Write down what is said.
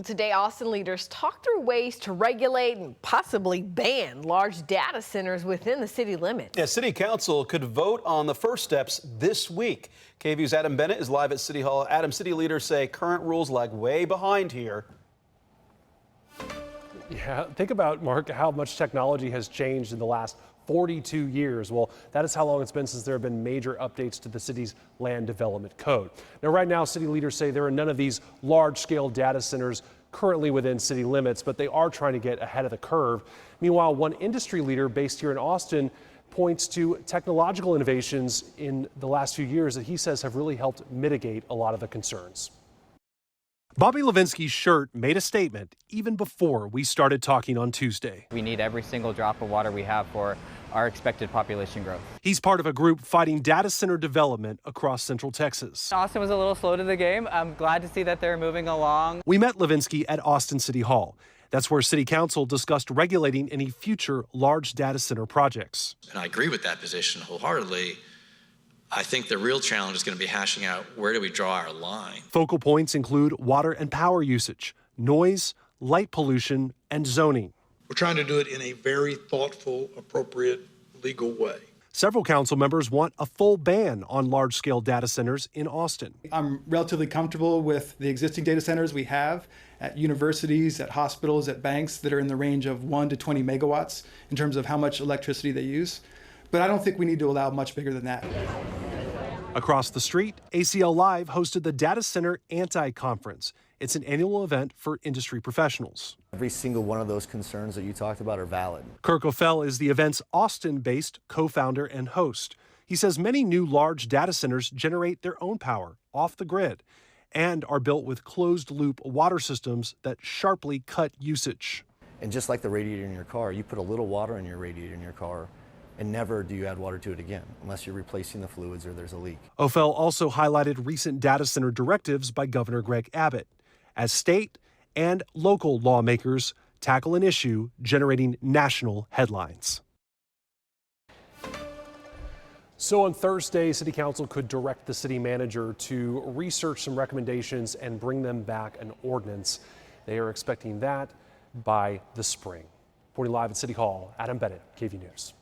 Today, Austin leaders talk through ways to regulate and possibly ban large data centers within the city limits. Yeah, City Council could vote on the first steps this week. KVUE's Adam Bennett is live at City Hall. Adam, city leaders say current rules lag way behind here. Yeah, think about, Mark, how much technology has changed in the last 42 years. Well, that is how long it's been since there have been major updates to the city's land development code. Now, right now, city leaders say there are none of these large-scale data centers currently within city limits, but they are trying to get ahead of the curve. Meanwhile, one industry leader based here in Austin points to technological innovations in the last few years that he says have really helped mitigate a lot of the concerns. Bobby Levinsky's shirt made a statement even before we started talking on Tuesday. We need every single drop of water we have for our expected population growth. He's part of a group fighting data center development across Central Texas. Austin was a little slow to the game. I'm glad to see that they're moving along. We met Levinsky at Austin City Hall. That's where City Council discussed regulating any future large data center projects. And I agree with that position wholeheartedly. I think the real challenge is going to be hashing out where do we draw our line. Focal points include water and power usage, noise, light pollution, and zoning. We're trying to do it in a very thoughtful, appropriate, legal way. Several council members want a full ban on large-scale data centers in Austin. I'm relatively comfortable with the existing data centers we have at universities, at hospitals, at banks that are in the range of 1 to 20 megawatts in terms of how much electricity they use. But I don't think we need to allow much bigger than that. Across the street, ACL Live hosted the Data Center Anti-Conference. It's an annual event for industry professionals. Every single one of those concerns that you talked about are valid. Kirk O'Fell is the event's Austin-based co-founder and host. He says many new large data centers generate their own power off the grid and are built with closed-loop water systems that sharply cut usage. And just like the radiator in your car, you put a little water in your radiator in your car, and never do you add water to it again, unless you're replacing the fluids or there's a leak. O'Fell also highlighted recent data center directives by Governor Greg Abbott as state and local lawmakers tackle an issue generating national headlines. So on Thursday, City Council could direct the city manager to research some recommendations and bring them back an ordinance. They are expecting that by the spring. Reporting live at City Hall, Adam Bennett, KVUE News.